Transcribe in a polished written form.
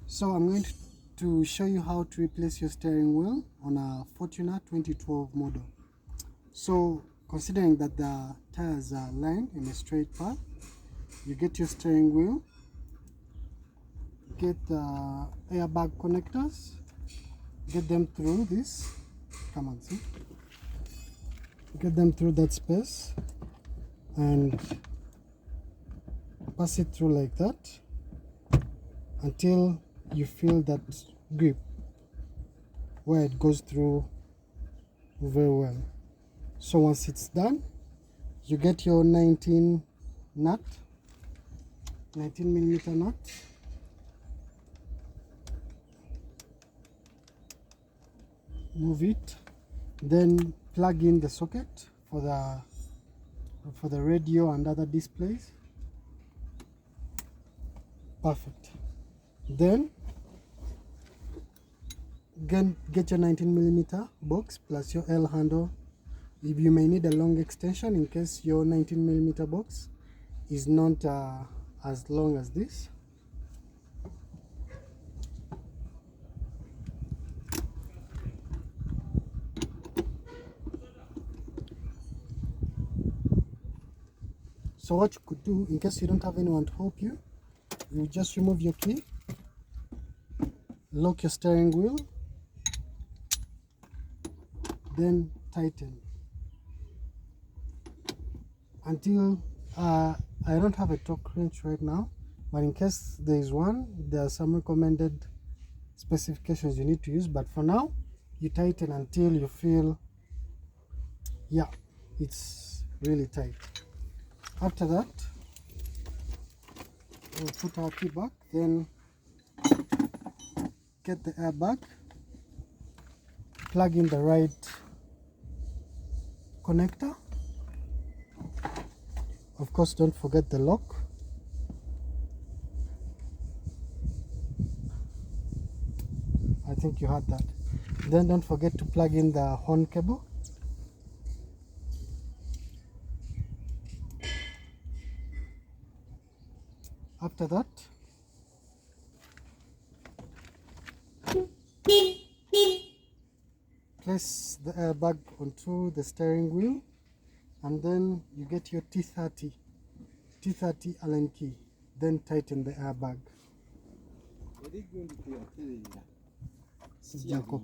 So I'm going to show you how to replace your steering wheel on a Fortuner 2012 model. So considering that the tires are lined in a straight path, you get your steering wheel, get the airbag connectors, get them through this, come on, see, get them through that space and pass it through like that until you feel that grip where it goes through very well. So once it's done, you get your 19 millimeter nut, move it, then plug in the socket for the radio and other displays. Perfect. Then get your 19 millimeter box plus your L handle. If you may need a long extension in case your 19 millimeter box is not as long as this. So what you could do, in case you don't have anyone to help you, you just remove your key, lock your steering wheel, then tighten until I don't have a torque wrench right now, but in case there is one, there are some recommended specifications you need to use, but for now you tighten until you feel, yeah, it's really tight. After that, we'll put our key back, then get the airbag, plug in the right connector. Of course, don't forget the lock. I think you had that. Then don't forget to plug in the horn cable. After that, place the airbag onto the steering wheel, and then you get your T30 Allen key, then tighten the airbag. Jacob.